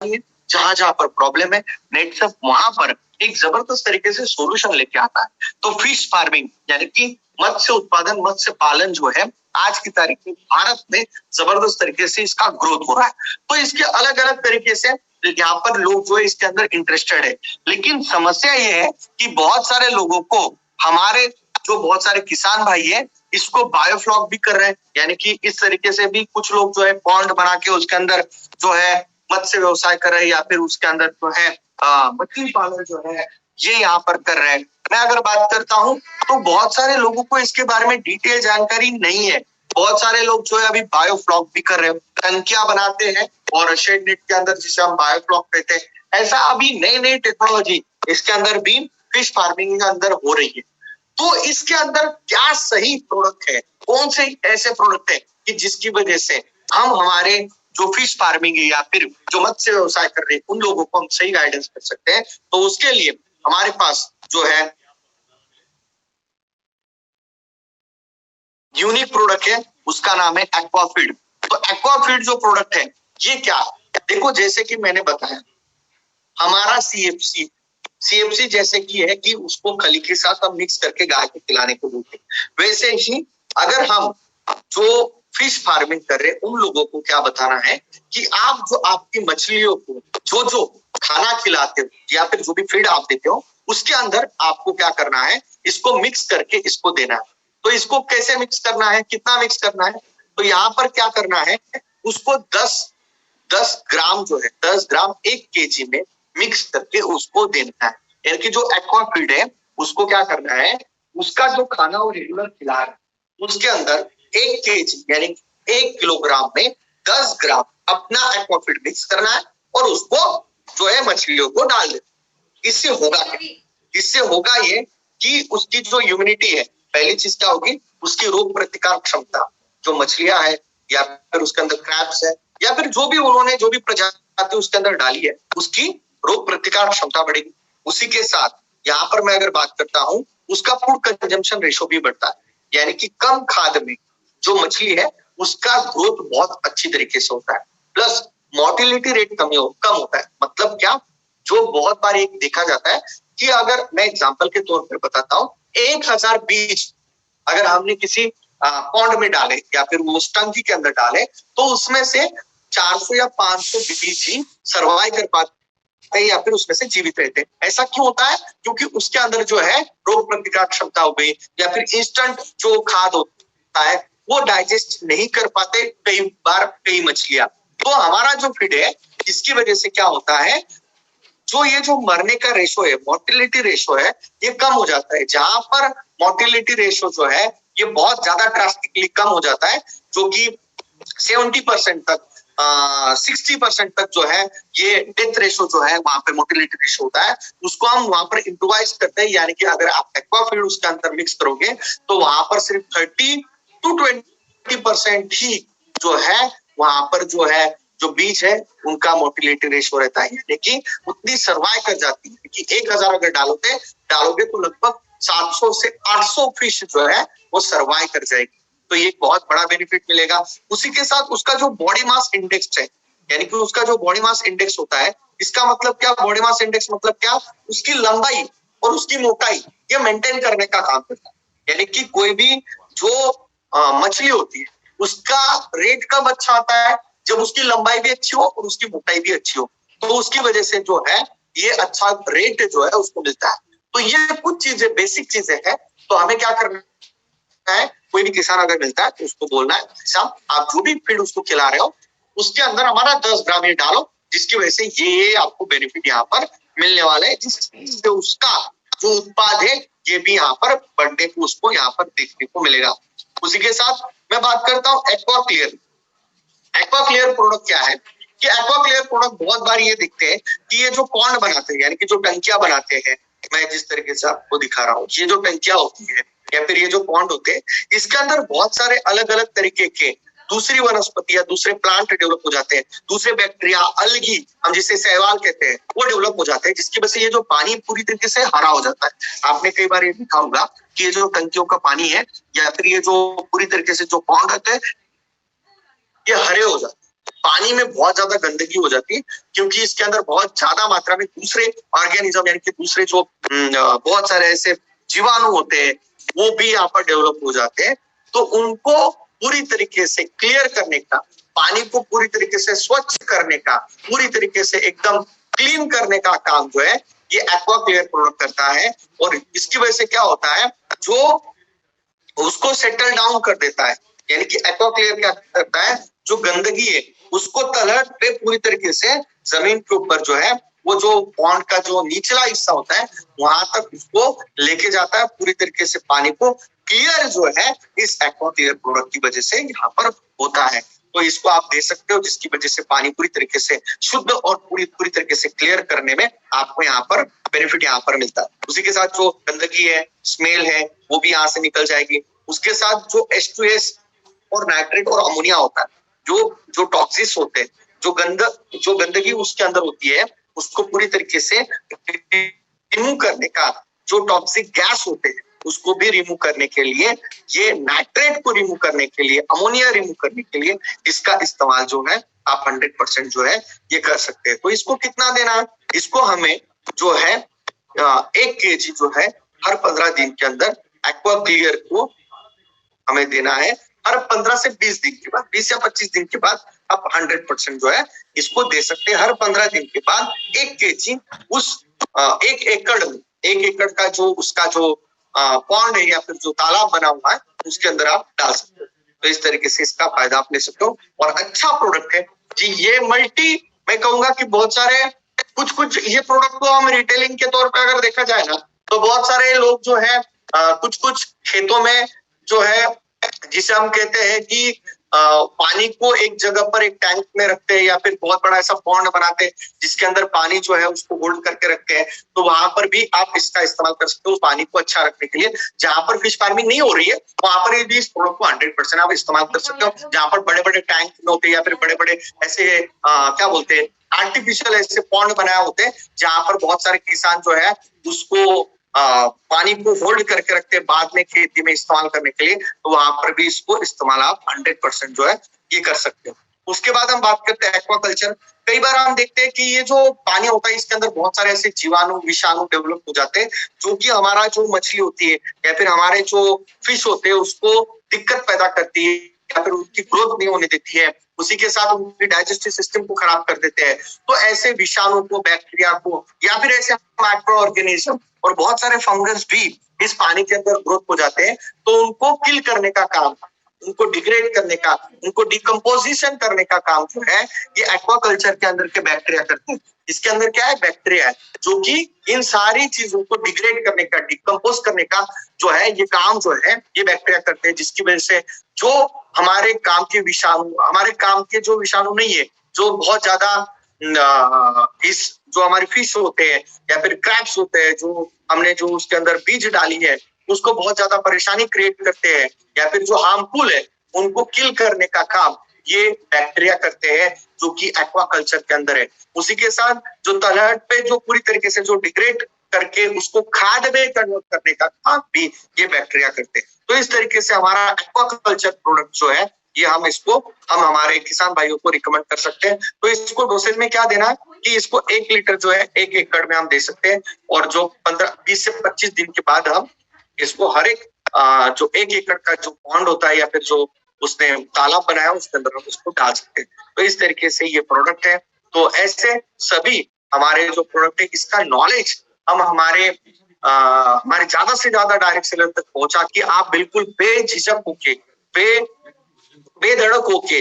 है, जहां जहां पर प्रॉब्लम है नेटसप वहां पर एक जबरदस्त तरीके से सॉल्यूशन लेके आता है। तो फिश फार्मिंग यानी कि मत्स्य उत्पादन, मत्स्य पालन जो है आज की तारीख में भारत में जबरदस्त तरीके से इसका ग्रोथ हो रहा है। तो इसके अलग अलग तरीके से यहाँ पर लोग जो है इसके अंदर इंटरेस्टेड है, लेकिन समस्या ये है कि बहुत सारे लोगों को, हमारे जो बहुत सारे किसान भाई है, इसको बायोफ्लॉक भी कर रहे हैं, यानी कि इस तरीके से भी कुछ लोग जो है पॉन्ड बना के उसके अंदर जो है मत्स्य व्यवसाय कर रहे हैं, या फिर उसके अंदर जो है मछली पालन जो है ये यहाँ पर कर रहे हैं। मैं अगर बात करता हूँ तो बहुत सारे लोगों को इसके बारे में डिटेल जानकारी नहीं है। बहुत सारे लोग जो है अभी बायोफ्लॉक भी कर रहे हैं, टंकियां बनाते हैं और शेड नेट के अंदर जिसे हम बायोफ्लॉक कहते हैं। ऐसा अभी नई नई टेक्नोलॉजी इसके अंदर भी फिश फार्मिंग के अंदर हो रही है। तो इसके अंदर क्या सही प्रोडक्ट है, कौन से ऐसे प्रोडक्ट है कि जिसकी वजह से हम हमारे जो फिश फार्मिंग है या फिर जो मत्स्य व्यवसाय कर रहे हैं उन लोगों को हम सही गाइडेंस कर सकते हैं। तो उसके लिए हमारे पास जो है यूनिक प्रोडक्ट है, उसका नाम है एक्वाफीड। तो एक्वाफीड जो प्रोडक्ट है ये क्या है, देखो जैसे कि मैंने बताया हमारा सीएफसी जैसे कि है कि उसको खली के साथ हम मिक्स करके गाय को खिलाने को बोलते हैं, वैसे ही अगर हम जो फिश फार्मिंग कर रहे हैं उन लोगों को क्या बताना है कि आप जो आपकी मछलियों को जो जो खाना खिलाते हो या फिर जो भी फीड आप देते हो उसके अंदर आपको क्या करना है, इसको मिक्स करके इसको देना है। तो इसको कैसे मिक्स करना है, कितना मिक्स करना है, तो यहाँ पर क्या करना है, उसको 10 ग्राम जो है 10 ग्राम 1 केजी में मिक्स करके उसको देना है। यानी कि जो एक्वाफीड है उसको क्या करना है, उसका जो खाना वो रेगुलर खिला रहा है उसके अंदर 1 केजी यानी 1 किलोग्राम में 10 ग्राम अपना एक्वाफीड मिक्स करना है और उसको जो है मछलियों को डाल देना। इससे होगा क्या, इससे होगा ये कि उसकी जो इम्यूनिटी है, पहली चीज क्या होगी, उसकी रोग प्रतिकार क्षमता, जो मछलियां है या फिर उसके अंदर क्रैब्स है या फिर जो भी उन्होंने जो भी प्रजाति उसके अंदर डाली है उसकी रोग प्रतिकार क्षमता बढ़ेगी। उसी के साथ यहाँ पर मैं अगर बात करता हूँ उसका फूड कंजम्पशन रेशो भी बढ़ता है, यानी कि कम खाद में जो मछली है उसका ग्रोथ बहुत अच्छी तरीके से होता है, प्लस मोर्टिलिटी रेट कम होता है। मतलब क्या, जो बहुत बार एक देखा जाता है कि अगर मैं एग्जांपल के तौर पर बताता हूँ, 1000 बीज अगर हमने किसी पॉन्ड में डाले या फिर वो टंकी के अंदर डाले तो उसमें से 400 या 500 बीज ही सर्वाइव कर पाते हैं या फिर उसमें से जीवित रहते हैं। ऐसा क्यों होता है, क्योंकि उसके अंदर जो है रोग प्रतिकार क्षमता हो गई या फिर इंस्टेंट जो खाद होता है वो डाइजेस्ट नहीं कर पाते कई बार कई मछलियां। तो हमारा जो फीड है इसकी वजह से क्या होता है, जो ये जो मरने का रेशो है, मोर्टिलिटी रेशो है, ये कम हो जाता है। जहां पर मोर्टिलिटी रेशो जो है ये बहुत ज्यादा ड्रास्टिकली कम हो जाता है, जो कि 70% तक 60% तक जो है ये डेथ रेशो जो है वहां पे मोर्टिलिटी रेशो होता है, उसको हम वहां पर इम्प्रोवाइज करते हैं। यानी कि अगर आप एक्वाफीड उसके अंदर मिक्स करोगे तो वहां पर सिर्फ 30 to 20% ही जो है वहां पर जो है जो बीज है उनका मोर्टिलिटी रेशो रहता है, यानी कि उतनी सर्वाइव कर जाती है कि 1000 अगर डालोगे तो लगभग 700 से 800 फिश जो है वो सर्वाइव कर जाएगी। तो ये बहुत बड़ा बेनिफिट मिलेगा। उसी के साथ उसका जो बॉडी मास इंडेक्स है, यानी कि उसका जो बॉडी मास इंडेक्स होता है, इसका मतलब क्या, बॉडी मास इंडेक्स मतलब क्या, उसकी लंबाई और उसकी मोटाई ये मेंटेन करने का काम करता है। यानी कि कोई भी जो मछली होती है उसका रेट कब अच्छा आता है, जब उसकी लंबाई भी अच्छी हो और उसकी मोटाई भी अच्छी हो, तो उसकी वजह से जो है ये अच्छा रेट जो है उसको मिलता है। तो ये कुछ चीजें बेसिक चीजें हैं। तो हमें क्या करना है, कोई भी किसान अगर मिलता है तो उसको बोलना है साहब आप जो भी फीड उसको खिला रहे हो उसके अंदर हमारा 10 ग्राम ये डालो, जिसकी वजह से ये आपको बेनिफिट यहाँ पर मिलने वाला है, जिससे उसका जो उत्पाद है ये भी यहाँ पर बढ़ने को उसको यहाँ पर देखने को मिलेगा। उसी के साथ मैं बात करता हूँ एक्वाक्लियर। एक्वाक्लियर प्रोडक्ट क्या है कि एक्वाक्लियर प्रोडक्ट बहुत बार ये दिखते हैं कि ये जो पॉन्ड बनाते हैं यानी कि जो टंकियां बनाते हैं, मैं जिस तरीके से आपको दिखा रहा हूँ, ये जो टंकियां होती है या फिर ये जो पॉन्ड होते हैं इसके अंदर बहुत सारे अलग अलग तरीके के दूसरी वनस्पति या दूसरे प्लांट डेवलप हो जाते हैं, दूसरे बैक्टीरिया अलगी हम जिसे शैवाल कहते हैं वो डेवलप हो जाते हैं, जिसकी वजह से ये जो पानी पूरी तरीके से हरा हो जाता है। आपने कई बार ये देखा होगा कि ये जो टंकियों का पानी है या फिर ये जो पूरी तरीके से जो पॉन्ड होते हैं ये हरे हो जाते हैं। पानी में बहुत ज्यादा गंदगी हो जाती है, क्योंकि इसके अंदर बहुत ज्यादा मात्रा में दूसरे ऑर्गेनिज्म यानी कि दूसरे जो बहुत सारे ऐसे जीवाणु होते हैं वो भी यहाँ पर डेवलप हो जाते हैं। तो उनको पूरी तरीके से क्लियर करने का, पानी को पूरी तरीके से स्वच्छ करने का, पूरी तरीके से एकदम क्लीन करने का काम जो है ये एक्वा क्लियर प्रोडक्ट करता है। और इसकी वजह से क्या होता है, जो उसको सेटल डाउन कर देता है, यानी कि एक्वा क्लियर क्या करता है, जो गंदगी है उसको तलहट पे पूरी तरीके से जमीन के ऊपर जो है वो जो पॉन्ड का जो निचला हिस्सा होता है वहां तक उसको लेके जाता है। पूरी तरीके से पानी को क्लियर जो है इस एक्वा क्लियर प्रोडक्ट की वजह से यहाँ पर होता है। तो इसको आप दे सकते हो, जिसकी वजह से पानी पूरी तरीके से शुद्ध और पूरी तरीके से क्लियर करने में आपको यहाँ पर बेनिफिट यहाँ पर मिलता है। उसी के साथ जो गंदगी है, स्मेल है, वो भी यहाँ से निकल जाएगी। उसके साथ जो H2S और नाइट्रेट और अमोनिया होता है, जो टॉक्सिस होते हैं, जो गंदगी उसके अंदर होती है उसको पूरी तरीके से रिमूव करने का, जो टॉक्सिक गैस होते हैं उसको भी रिमूव करने के लिए, ये नाइट्रेट को रिमूव करने के लिए, अमोनिया रिमूव करने के लिए इसका इस्तेमाल जो है आप 100% जो है ये कर सकते हैं। तो इसको कितना देना है, इसको हमें जो है 1 kg जो है हर 15 दिन के अंदर एक्वा क्लियर को हमें देना है। हर 15 से 20 दिन के बाद, 20 या 25 दिन के बाद आप 100% जो है इसको दे सकते हैं। हर 15 दिन के बाद 1 kg उस 1 एकड़ का जो उसका जो पॉन्ड है या फिर जो तालाब बना हुआ है उसके अंदर आप डाल सकते हो। तो इस तरीके से इसका फायदा आप ले सकते हो और अच्छा प्रोडक्ट है जी। ये मैं कहूंगा कि बहुत सारे कुछ ये प्रोडक्ट को हम रिटेलिंग के तौर पे अगर देखा जाए ना, तो बहुत सारे लोग जो है कुछ खेतों में जो है, जिसे हम कहते हैं कि पानी को एक जगह पर एक टैंक में रखते हैं या फिर बहुत बड़ा ऐसा पॉन्ड बनाते हैं जिसके अंदर पानी जो है उसको होल्ड करके रखते हैं, तो वहां पर भी आप इसका इस्तेमाल कर सकते हो पानी को अच्छा रखने के लिए। जहां पर फिश फार्मिंग नहीं हो रही है वहां पर भी इस प्रोडक्ट को 100% आप इस्तेमाल कर सकते हो। जहां पर बड़े बड़े टैंक होते हैं या फिर बड़े बड़े ऐसे क्या बोलते हैं आर्टिफिशियल ऐसे पॉन्ड बनाए होते हैं, जहां पर बहुत सारे किसान जो है उसको पानी को होल्ड करके रखते हैं बाद में खेती में इस्तेमाल करने के लिए, तो वहां पर भी इसको इस्तेमाल आप 100% जो है ये कर सकते हो। उसके बाद हम बात करते हैं एक्वाकल्चर। कई बार हम देखते हैं कि ये जो पानी होता है इसके अंदर बहुत सारे ऐसे जीवाणु विषाणु डेवलप हो जाते हैं जो कि हमारा जो मछली होती है या फिर हमारे जो फिश होते हैं उसको दिक्कत पैदा करती है या फिर उनकी ग्रोथ नहीं होने देती है, उसी के साथ उनके डाइजेस्टिव सिस्टम को खराब कर देते हैं। तो ऐसे विषाणु को, बैक्टीरिया को या फिर ऐसे माइक्रो ऑर्गेनिज्म और बहुत सारे फंगस भी इस पानी के अंदर ग्रोथ हो जाते हैं, तो उनको किल करने का काम, उनको डिग्रेड करने का, उनको डिकम्पोजिशन करने का काम जो है ये एक्वाकल्चर के अंदर के बैक्टीरिया करते हैं। इसके अंदर क्या है, बैक्टीरिया है जो कि इन सारी चीजों को डिग्रेड करने का, डिकम्पोज करने का जो है ये काम जो है ये बैक्टीरिया करते हैं, जिसकी वजह से जो हमारे काम के विषाणु, हमारे काम के जो विषाणु नहीं है, जो बहुत ज्यादा इस जो हमारी फिश होते हैं या फिर क्रैब्स होते हैं, जो हमने जो उसके अंदर बीज डाली है उसको बहुत ज्यादा परेशानी क्रिएट करते हैं या फिर जो हार्मफुल है उनको किल करने का काम ये बैक्टीरिया करते हैं जो कि एक्वाकल्चर के अंदर है। उसी के साथ जो तलहट पे जो पूरी तरीके से जो डिग्रेड करके उसको खाद में कन्वर्ट करने का काम भी ये बैक्टीरिया करते हैं। तो इस तरीके से हमारा एक्वाकल्चर प्रोडक्ट जो है ये हम हमारे किसान भाइयों को रिकमेंड कर सकते हैं। तो इसको डोसेज में क्या देना है कि इसको 1 लीटर जो है 1 एकड़ में हम दे सकते हैं और जो 20 से 25 दिन के बाद हम इसको हर एक जो 1 एकड़ का जो पॉन्ड होता है या फिर जो उसने तालाब बनाया उसके अंदर हम उसको डाल सकते हैं। तो इस तरीके से ये प्रोडक्ट है। तो ऐसे सभी हमारे जो प्रोडक्ट है इसका नॉलेज हम हमारे ज्यादा से ज्यादा डायरेक्ट सेलर तक पहुंचा कि आप बिल्कुल बेझिझक होके बेधड़क होके